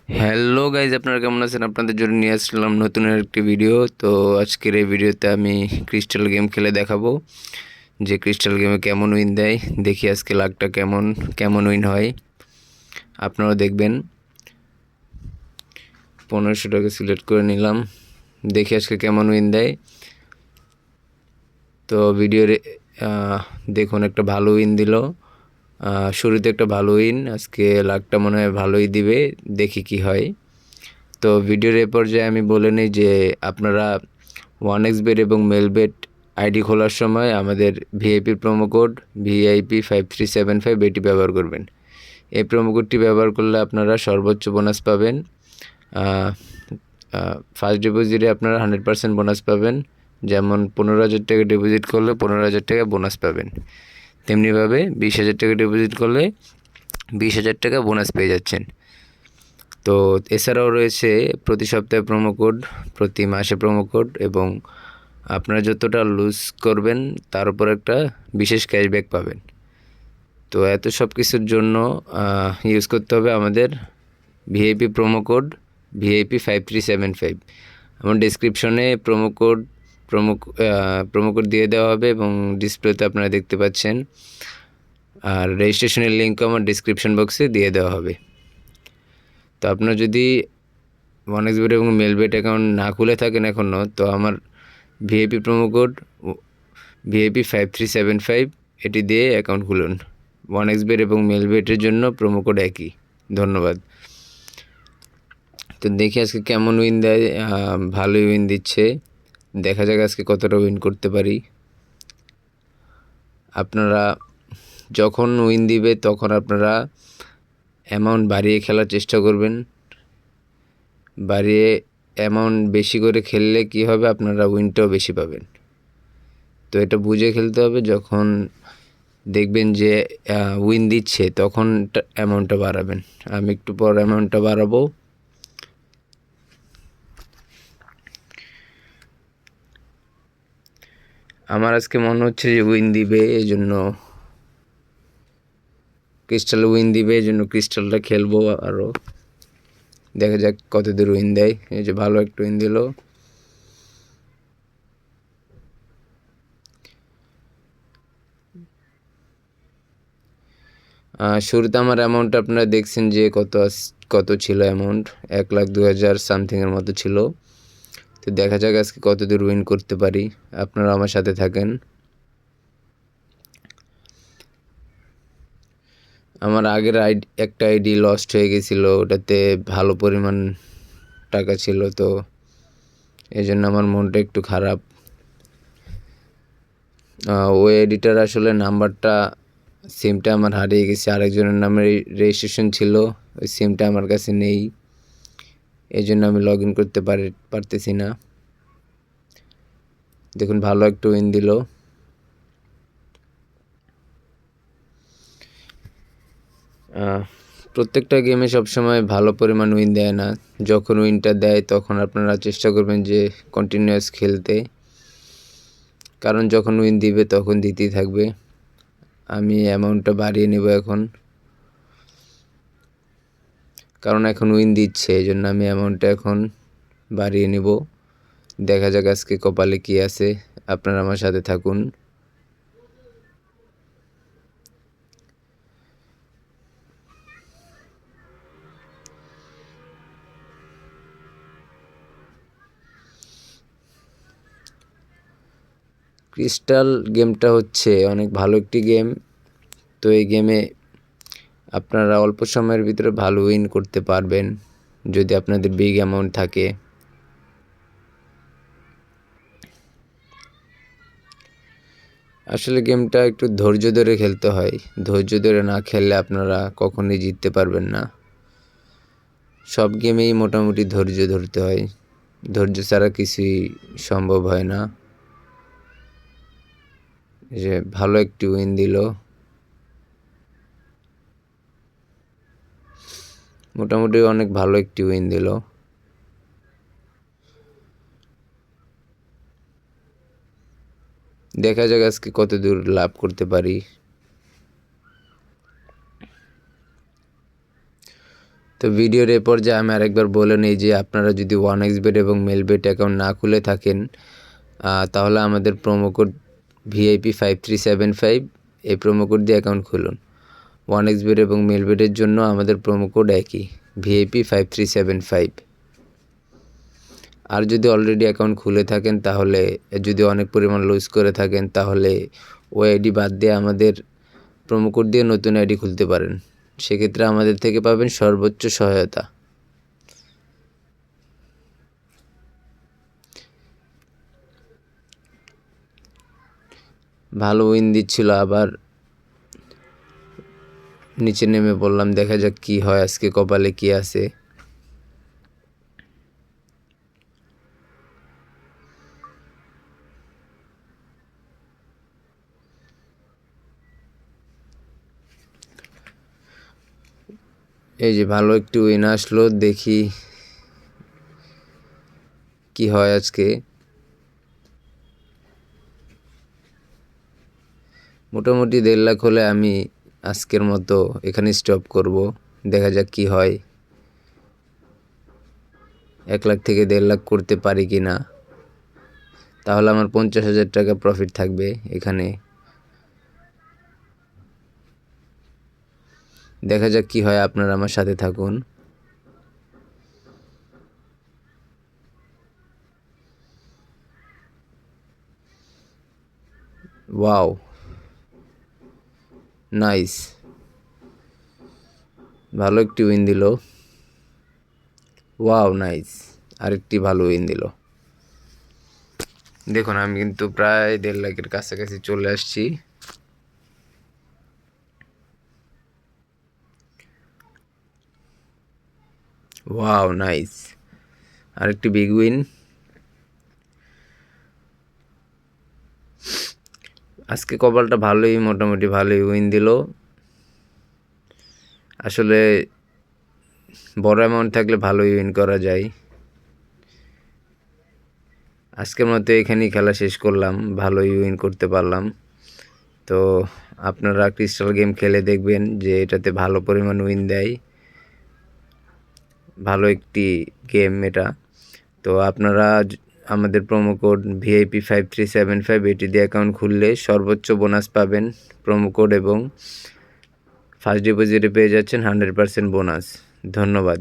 Hello guys, আপনারা কেমন আছেন? আপনাদের জন্য নিয়ে আসলাম নতুন একটি ভিডিও। তো আজকের এই ভিডিওতে আমি ক্রিস্টাল গেম খেলে দেখাবো যে ক্রিস্টাল গেমে কেমন উইন দেয়। দেখি আজকে লাকটা কেমন কেমন উইন হয়, আপনারাও দেখবেন। 1500 টাকা সিলেক্ট করে নিলাম, দেখি আজকে কেমন উইন দেয়। তো ভিডিওর দেখুন, একটা ভালো উইন দিল। শুরুতে একটা ভালো উইন, আজকে লাকটা মনে হয় ভালোই দিবে, দেখি কি হয়। তো ভিডিওর এ পর্যায়ে আমি বলে নিই যে আপনারা 1xBet এবং মেলবেট আইডি খোলার সময় আমাদের ভিআইপি প্রোমো কোড VIP5375 এটি ব্যবহার করবেন। এই প্রোমো কোডটি ব্যবহার করলে আপনারা সর্বোচ্চ বোনাস পাবেন। ফার্স্ট ডিপোজিটে আপনারা 100% বোনাস পাবেন। যেমন 15,000 টাকা ডিপোজিট করলে 15,000 টাকা বোনাস পাবেন, তেমনিভাবে 20,000 টাকা ডিপোজিট করলে 20,000 টাকা বোনাস পেয়ে যাচ্ছেন। তো এছাড়াও রয়েছে প্রতি সপ্তাহে প্রোমো কোড, প্রতি মাসে প্রোমো কোড, এবং আপনারা যতটা লুজ করবেন তার উপর একটা বিশেষ ক্যাশব্যাক পাবেন। তো এত সব কিছুর জন্য ইউজ করতে হবে আমাদের ভিআইপি প্রোমো কোড VIP5375। আমার ডিসক্রিপশনে প্রোমো কোড দিয়ে দেওয়া হবে এবং ডিসপ্লেতে আপনারা দেখতে পাচ্ছেন। আর রেজিস্ট্রেশনের লিঙ্কও আমার ডিসক্রিপশন বক্সে দিয়ে দেওয়া হবে। তো আপনার যদি 1xBet এবং মেলবেট অ্যাকাউন্ট না খুলে থাকেন এখনও, তো আমার ভিআইপি প্রোমো কোড VIP5375 এটি দিয়ে অ্যাকাউন্ট খুলুন। 1xBet এবং মেলবেটের জন্য প্রোমো কোড একই। ধন্যবাদ। তো দেখি আজকে কেমন উইন দেয়। ভালোই উইন দিচ্ছে, দেখা যাক আজকে কতটা উইন করতে পারি। আপনারা যখন উইন দিবে তখন আপনারা অ্যামাউন্ট বাড়িয়ে খেলার চেষ্টা করবেন। বাড়িয়ে অ্যামাউন্ট বেশি করে খেললে কি হবে, আপনারা উইনটাও বেশি পাবেন। তো এটা বুঝে খেলতে হবে। যখন দেখবেন যে উইন দিচ্ছে তখন অ্যামাউন্টটা বাড়াবেন। আমি একটু পর অ্যামাউন্টটা বাড়াবো। আমার আজকে মনে হচ্ছে যে উইন দিবে, এই জন্য ক্রিস্টাল উইন দিবে, এই জন্য ক্রিস্টালটা খেলবো আরও। দেখা যাক কত দূর উইন দেয়। এই যে ভালো একটা উইন দিল। শুরুতে আমার অ্যামাউন্ট আপনারা দেখছেন যে কত ছিল অ্যামাউন্ট, 1,02,000 সামথিংয়ের মতো ছিল। তো দেখা যাক আজকে কত দূর উইন করতে পারি। আপনারা আমার সাথে থাকেন। আমার আগের একটা আইডি লস্ট হয়ে গেছিলো, ওটাতে ভালো পরিমাণ টাকা ছিল। তো এই জন্য আমার মনটা একটু খারাপ। ওই এডিটার আসলে সিমটা আমার হারিয়ে গেছে, আরেকজনের নামে রেজিস্ট্রেশন ছিল, ওই সিমটা আমার কাছে নেই। এই জন্য আমি লগ ইন করতে পারতেছি না। দেখুন, ভালো একটা উইন দিল। প্রত্যেকটা গেমে সবসময় ভালো পরিমাণ উইন দেয় না। যখন উইনটা দেয় তখন আপনারা চেষ্টা করবেন যে কন্টিনিউয়াস খেলতে, কারণ যখন উইন দিবে তখন দিতেই থাকবে। আমি অ্যামাউন্টটা বাড়িয়ে নেব এখন, কারণ এখন উইন দিচ্ছে, এই জন্য আমি অ্যামাউন্টটা এখন বাড়িয়ে নেব। দেখা যাক আজকে কপালে কি আছে। আপনারা আমার সাথে থাকুন। ক্রিস্টাল গেমটা হচ্ছে অনেক ভালো একটি গেম। তো এই গেমে আপনারা অল্প সময়ের ভিতরে ভালো উইন করতে পারবেন যদি আপনাদের বিগ অ্যামাউন্ট থাকে। আসলে গেমটা একটু ধৈর্য ধরে খেলতে হয়। ধৈর্য ধরে না খেললে আপনারা কখনোই জিততে পারবেন না। সব গেমেই মোটামুটি ধৈর্য ধরতে হয়, ধৈর্য ছাড়া কিছুই সম্ভব হয় না। যে ভালো একটি উইন দিল, মোটামুটি অনেক ভালো একটি উইন দিল। দেখা যাক আজকে কত দূর লাভ করতে পারি। তো ভিডিওর এ পর্যায়ে আমি আরেকবার বলে নিই যে আপনারা যদি 1xBet এবং মেলবেট অ্যাকাউন্ট না খুলে থাকেন তাহলে আমাদের প্রোমো কোড VIP 5375 এই প্রোমো কোড দিয়ে অ্যাকাউন্ট খুলুন। 1xBet এবং মেলবেটের জন্য আমাদের প্রোমো কোড একই VIP 5375। আর যদি অলরেডি অ্যাকাউন্ট খুলে থাকেন তাহলে যদি অনেক পরিমাণ লুজ করে থাকেন তাহলে ওই আইডি বাদ দিয়ে আমাদের প্রোমো কোড দিয়ে নতুন আইডি খুলতে পারেন। সেক্ষেত্রে আমাদের থেকে পাবেন সর্বোচ্চ সহায়তা। ভালো উইন দিচ্ছিল, আবার নিচে নেমে পড়লাম। দেখা যাক কি হয়, আজকে কপালে কি আছে। এই যে ভালো একটু উইন আসলো, দেখি কি হয় আজকে। মোটামুটি 1.5 লাখ হলে আমি আজকের মতো এখানে স্টপ করব। দেখা যাক কি হয়, 1 লাখ থেকে 1.5 লাখ করতে পারি কি না। তাহলে আমার 50,000 টাকা প্রফিট থাকবে এখানে। দেখা যাক কি হয়, আপনারা আমার সাথে থাকুন। ওয়াও, নাইস, ভালো একটি উইন দিল। ওয়াও, নাইস, আরেকটি ভালো উইন দিল। দেখুন আমি কিন্তু প্রায় 1.5 লাখের কাছাকাছি চলে আসছি। ওয়াও, নাইস, আরেকটি বিগ উইন। আজকে কপালটা ভালোই, মোটামুটি ভালোই উইন দিল। আসলে বড় অ্যামাউন্ট থাকলে ভালোই উইন করা যায়। আজকের মতো এখানেই খেলা শেষ করলাম, ভালোই উইন করতে পারলাম। তো আপনারা ক্রিস্টাল গেম খেলে দেখবেন যে এটাতে ভালো পরিমাণ উইন দেয়, ভালো একটি গেম এটা। তো আপনারা আমাদের প্রোমো কোড VIP 5375 এটি দিয়ে অ্যাকাউন্ট খুললে সর্বোচ্চ বোনাস পাবেন প্রোমো কোড, এবং ফার্স্ট ডিপোজিটে পেয়ে যাচ্ছেন 100% বোনাস। ধন্যবাদ।